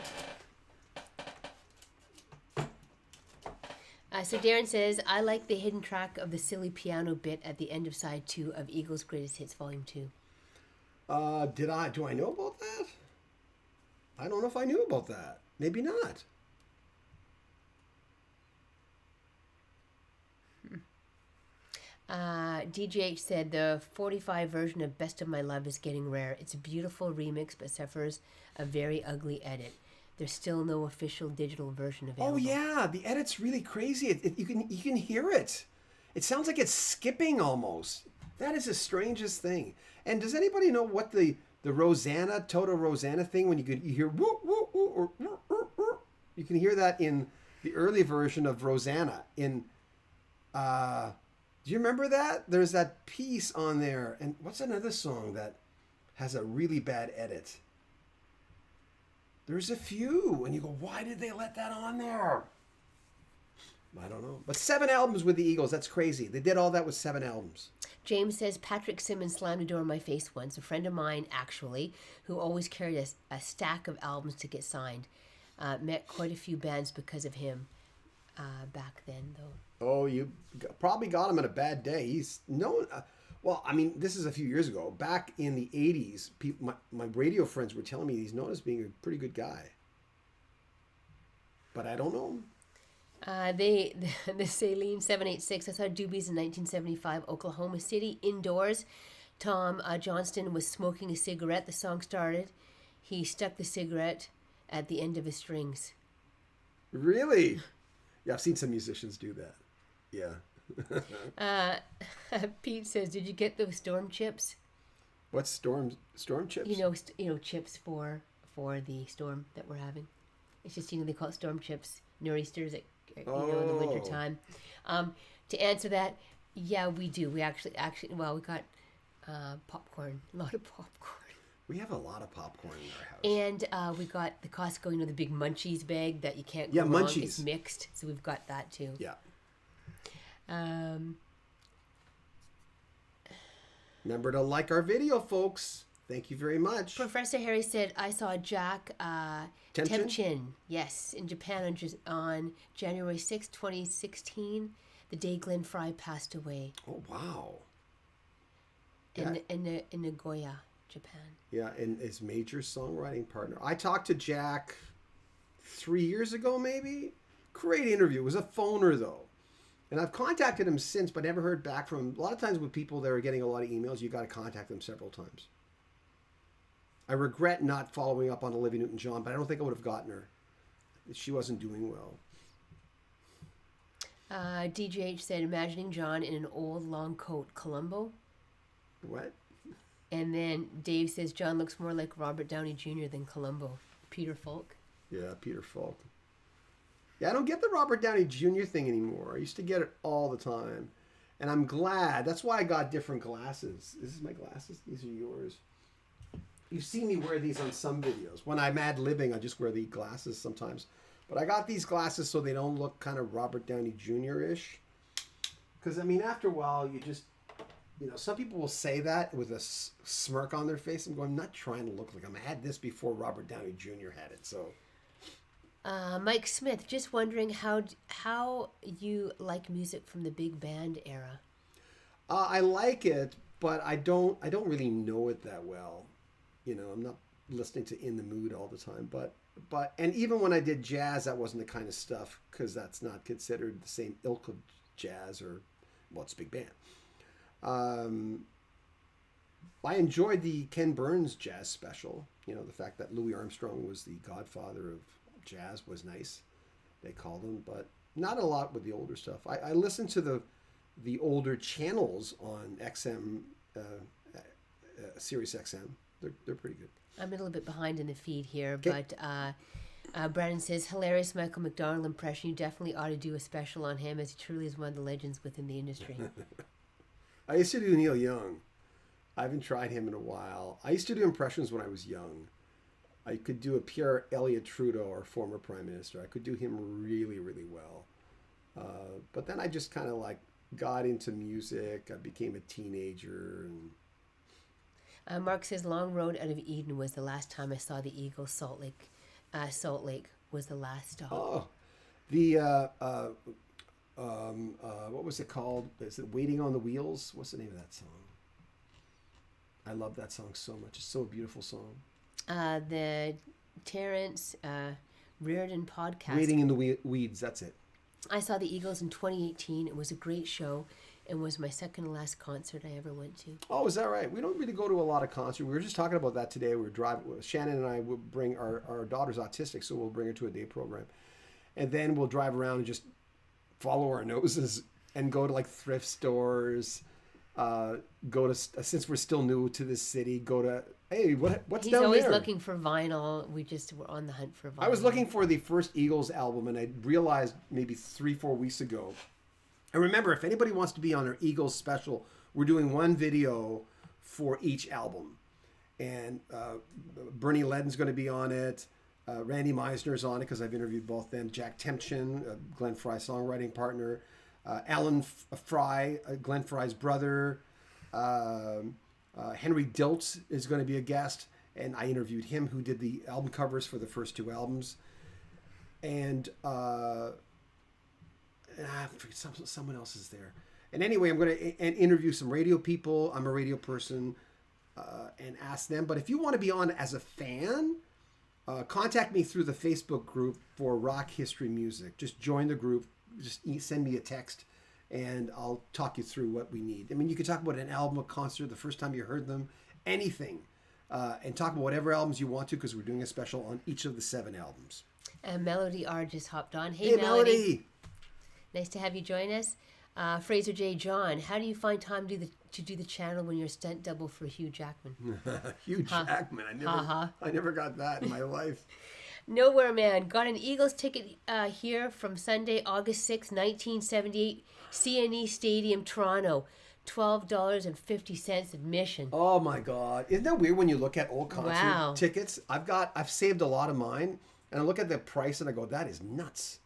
So Darren says, I like the hidden track of the silly piano bit at the end of side 2 of Eagles Greatest Hits Volume 2. Do I know about that? I don't know if I knew about that. Maybe not. DJH said the 45 version of Best of My Love is getting rare. It's a beautiful remix, but suffers a very ugly edit. There's still no official digital version available. Oh yeah, the edit's really crazy. You can hear it. It sounds like it's skipping almost. That is the strangest thing. And does anybody know what the Rosanna, Toto Rosanna thing, when you hear woo woo woo or woo, woo, woo, you can hear that in the early version of Rosanna. Do you remember that? There's that piece on there. And what's another song that has a really bad edit? There's a few. And you go, why did they let that on there? I don't know. But 7 albums with the Eagles. That's crazy. They did all that with 7 albums. James says, Patrick Simmons slammed a door in my face once. A friend of mine, actually, who always carried a stack of albums to get signed. Met quite a few bands because of him back then, though. Oh, you probably got him at a bad day. He's known. Well, I mean, this is a few years ago. Back in the 80s, my radio friends were telling me he's known as being a pretty good guy. But I don't know him. The Saline 786. I saw Doobies in 1975, Oklahoma City, indoors. Tom Johnston was smoking a cigarette. The song started. He stuck the cigarette at the end of his strings. Really? Yeah, I've seen some musicians do that. Yeah. Pete says, "Did you get those storm chips?" What's storm chips? You know, chips for the storm that we're having. It's just they call it storm chips. Nor'easters at in the winter time. To answer that, yeah, we do. We actually, we got popcorn. A lot of popcorn. We have a lot of popcorn in our house. And we got the Costco, the big Munchies bag that you can't go yeah, wrong. Munchies. It's mixed, so we've got that too. Yeah. Remember to like our video, folks. Thank you very much. Professor Harry said, I saw Jack Temchin, yes, in Japan on January 6, 2016, the day Glenn Fry passed away. Oh, wow. In Nagoya, Japan. Yeah, and his major songwriting partner. I talked to Jack 3 years ago, maybe. Great interview. It was a phoner, though. And I've contacted him since, but never heard back from him. A lot of times with people that are getting a lot of emails, you got to contact them several times. I regret not following up on Olivia Newton-John, but I don't think I would have gotten her. She wasn't doing well. DJH said, imagining John in an old long coat, Columbo. What? And then Dave says, John looks more like Robert Downey Jr. than Columbo. Peter Falk. Yeah, Peter Falk. Yeah, I don't get the Robert Downey Jr. thing anymore. I used to get it all the time. And I'm glad. That's why I got different glasses. This is my glasses. These are yours. You see me wear these on some videos. When I'm ad-libbing, I just wear the glasses sometimes. But I got these glasses so they don't look kind of Robert Downey Jr.-ish. Because, I mean, after a while, you just... You know, some people will say that with a smirk on their face. I'm going, I'm not trying to look like I had this before Robert Downey Jr. had it, so... Mike Smith, just wondering how you like music from the big band era. I like it, but I don't really know it that well. You know, I'm not listening to In the Mood all the time, but and even when I did jazz, that wasn't the kind of stuff, because that's not considered the same ilk of jazz, or, well, it's big band. I enjoyed the Ken Burns jazz special. You know, the fact that Louis Armstrong was the godfather of jazz was nice. They called him, but not a lot with the older stuff. I listened to the older channels on XM, Sirius XM. They're pretty good. I'm a little bit behind in the feed here, but Brandon says, hilarious Michael McDonald impression. You definitely ought to do a special on him, as he truly is one of the legends within the industry. I used to do Neil Young. I haven't tried him in a while. I used to do impressions when I was young. I could do a Pierre Elliott Trudeau, our former prime minister. I could do him really, really well. But then I just kind of like got into music. I became a teenager. And Mark says, Long Road Out of Eden was the last time I saw the Eagles. Salt Lake was the last stop. Oh, the what was it called? Is it Waiting on the Wheels? What's the name of that song? I love that song so much. It's so a beautiful song. The Terrence Reardon podcast. Waiting in the Weeds, that's it. I saw the Eagles in 2018. It was a great show and was my second to last concert I ever went to. Oh, is that right? We don't really go to a lot of concerts. We were just talking about that today. We were driving. Shannon and I will bring our daughter's autistic, so we'll bring her to a day program. And then we'll drive around and just follow our noses and go to like thrift stores. Go to, since we're still new to this city, go to, hey, what's down there? He's always looking for vinyl. We just were on the hunt for vinyl. I was looking for the first Eagles album, and I realized maybe 3-4 weeks ago. And remember, if anybody wants to be on our Eagles special, we're doing one video for each album. And Bernie Leadon's going to be on it. Randy Meisner's on it, because I've interviewed both them. Jack Tempchin, Glenn Frey's songwriting partner. Alan Fry, Glenn Fry's brother. Henry Diltz is going to be a guest, and I interviewed him, who did the album covers for the first 2 albums. And someone else is there. And anyway, I'm going to interview some radio people. I'm a radio person, and ask them. But if you want to be on as a fan, contact me through the Facebook group for Rock History Music. Just join the group. Just send me a text, and I'll talk you through what we need. I mean, you could talk about an album, a concert, the first time you heard them, anything. And talk about whatever albums you want to, because we're doing a special on each of the 7 albums. And Melody R just hopped on. Hey, Melody. Nice to have you join us. Fraser J. John, how do you find time to do the channel when you're a stunt double for Hugh Jackman? Hugh Jackman. I never got that in my life. Nowhere Man, got an Eagles ticket here from Sunday, August 6, 1978, CNE Stadium, Toronto. $12.50 admission. Oh my God. Isn't that weird when you look at old concert tickets? I've saved a lot of mine, and I look at the price and I go, that is nuts.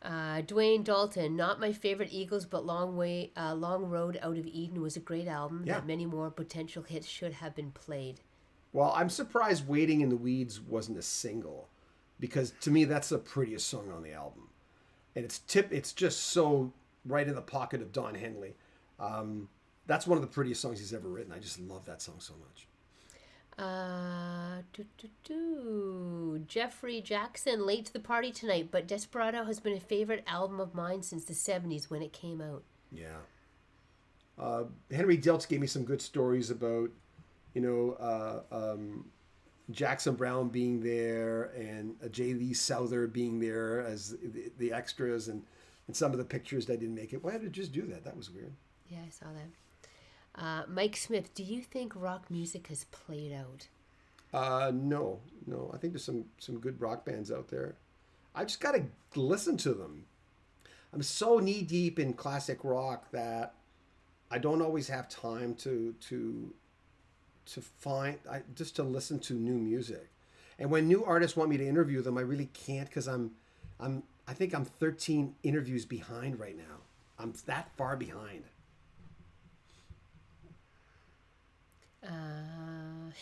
Dwayne Dalton, not my favorite Eagles, but Long Road Out of Eden was a great album that many more potential hits should have been played. Well, I'm surprised Waiting in the Weeds wasn't a single, because to me that's the prettiest song on the album. And it's just so right in the pocket of Don Henley. That's one of the prettiest songs he's ever written. I just love that song so much. Jeffrey Jackson, late to the party tonight, but Desperado has been a favorite album of mine since the 70s when it came out. Yeah. Henry Diltz gave me some good stories about you know, Jackson Brown being there and J. Lee Souther being there as the extras and some of the pictures that didn't make it. Why did it just do that? That was weird. Yeah, I saw that. Mike Smith, do you think rock music has played out? No. I think there's some good rock bands out there. I just got to listen to them. I'm so knee deep in classic rock that I don't always have time to find just to listen to new music. And when new artists want me to interview them, I really can't because I think I'm 13 interviews behind right now. I'm that far behind.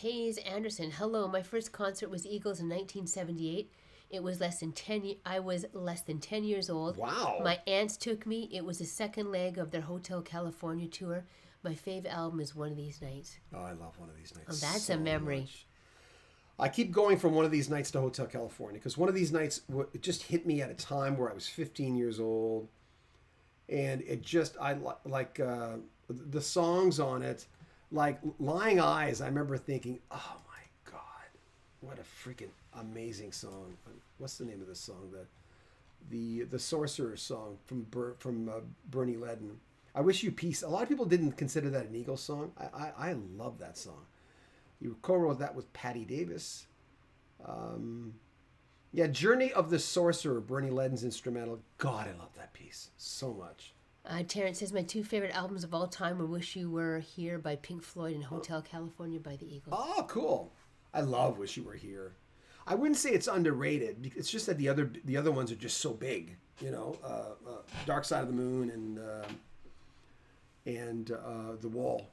Hayes Anderson, hello. My first concert was Eagles in 1978. It was I was less than 10 years old. Wow. My aunts took me. It was the second leg of their Hotel California tour. My fave album is One of These Nights. Oh, I love One of These Nights. Oh, that's so a memory. Much. I keep going from One of These Nights to Hotel California because One of These Nights it just hit me at a time where I was 15 years old, and it just like the songs on it, like Lying Eyes. I remember thinking, oh my God, what a freaking amazing song! What's the name of this song? The Sorcerer song from Bernie Leadon. I Wish You Peace. A lot of people didn't consider that an Eagles song. I love that song. You co-wrote that with Patty Davis. Yeah, Journey of the Sorcerer, Bernie Leadon's instrumental. God, I love that piece so much. Terrence says, my two favorite albums of all time were Wish You Were Here by Pink Floyd and Hotel California by the Eagles. Oh, cool. I love Wish You Were Here. I wouldn't say it's underrated. It's just that the other ones are just so big. You know, Dark Side of the Moon and The Wall.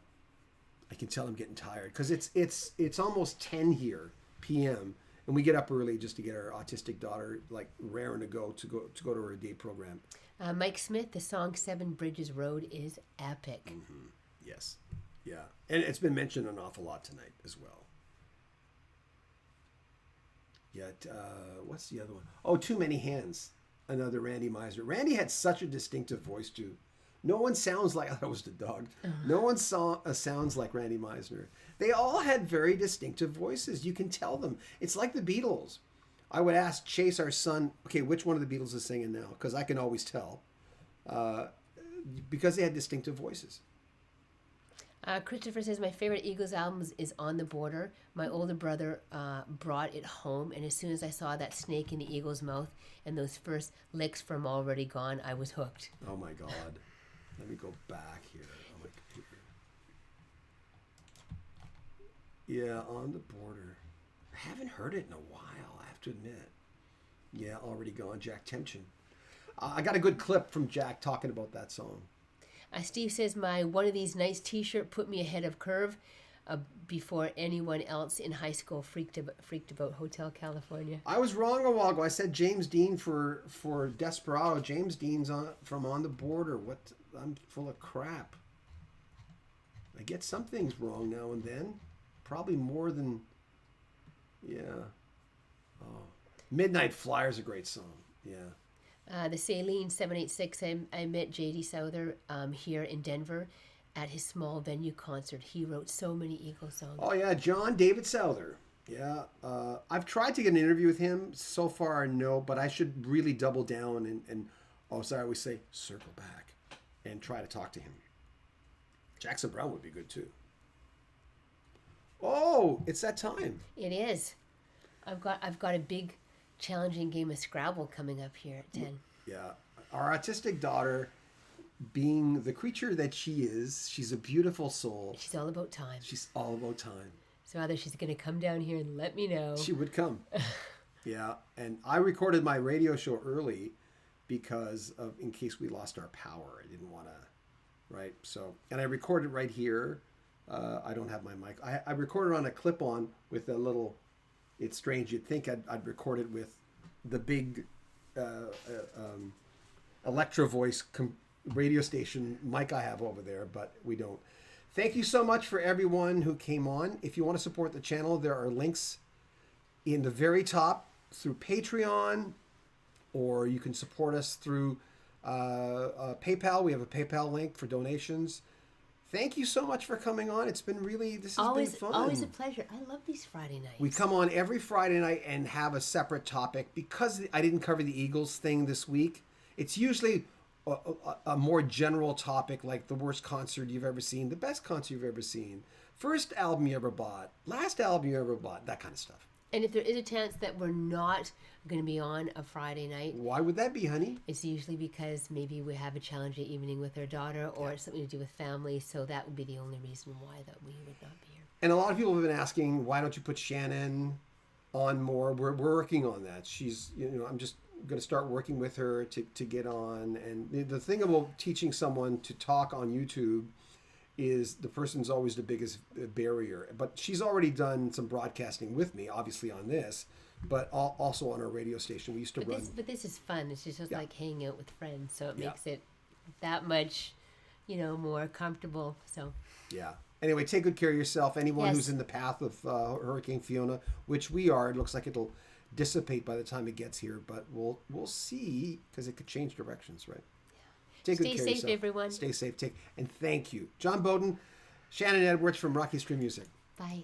I can tell I'm getting tired because it's almost 10 here p.m. and we get up early just to get our autistic daughter like raring to go to her day program. Mike Smith, the song Seven Bridges Road is epic. Mm-hmm. Yes, yeah, and it's been mentioned an awful lot tonight as well. Yet, what's the other one? Oh, Too Many Hands, another Randy Meisner. Randy had such a distinctive voice too. No one sounds like, that was the dog. No one sounds like Randy Meisner. They all had very distinctive voices. You can tell them. It's like the Beatles. I would ask Chase, our son, okay, which one of the Beatles is singing now? Because I can always tell. Because they had distinctive voices. Christopher says, my favorite Eagles album is On the Border. My older brother brought it home, and as soon as I saw that snake in the eagle's mouth and those first licks from Already Gone, I was hooked. Oh my God. Let me go back here on my computer. Yeah, On the Border. I haven't heard it in a while, I have to admit. Yeah, Already Gone, Jack Tempchin. I got a good clip from Jack talking about that song. Steve says, my One of These Nights t-shirt put me ahead of Curve before anyone else in high school freaked about Hotel California. I was wrong a while ago. I said James Dean for Desperado. James Dean's from On the Border. What? I'm full of crap. I get some things wrong now and then. Probably more than... Yeah. Oh. Midnight Flyer's a great song. Yeah. The Saline 786, I met J.D. Souther here in Denver at his small venue concert. He wrote so many Eagles songs. Oh, yeah, John David Souther. Yeah. I've tried to get an interview with him. So far, no, but I should really double down and I always say, circle back and try to talk to him. Jackson Brown would be good, too. Oh, it's that time. It is. I've got a big... challenging game of Scrabble coming up here at 10. Yeah. Our autistic daughter, being the creature that she is, she's a beautiful soul. She's all about time. She's all about time. So either she's going to come down here and let me know. She would come. Yeah. And I recorded my radio show early because of, in case we lost our power. I didn't want to, right? So, and I recorded right here. I don't have my mic. I recorded on a clip-on with a little... It's strange. You'd think I'd record it with the big Electro Voice radio station mic I have over there, but we don't. Thank you so much for everyone who came on. If you want to support the channel, there are links in the very top through Patreon, or you can support us through PayPal. We have a PayPal link for donations. thank you so much for coming on. It's been this has been fun. Always a pleasure. I love these Friday nights. We come on every Friday night and have a separate topic. Because I didn't cover the Eagles thing this week, it's usually a more general topic, like the worst concert you've ever seen, the best concert you've ever seen, first album you ever bought, last album you ever bought, that kind of stuff. And if there is a chance that we're not going to be on a Friday night. Why would that be, honey? It's usually because maybe we have a challenging evening with our daughter, or it's something to do with family, so that would be the only reason why that we would not be here. And a lot of people have been asking, why don't you put Shannon on more? We're working on that. She's, I'm just going to start working with her to get on. And the thing about teaching someone to talk on YouTube is the person's always the biggest barrier. But she's already done some broadcasting with me, obviously on this, but also on our radio station. We used to run. But this is fun. It's just like hanging out with friends, so it makes it that much, more comfortable. So yeah. Anyway, take good care of yourself. Anyone who's in the path of Hurricane Fiona, which we are, it looks like it'll dissipate by the time it gets here, but we'll see, because it could change directions, right? Take good care of yourself. Stay safe, everyone. Stay safe. And thank you. John Beaudin, Shannon Edwards from Rocky Stream Music. Bye.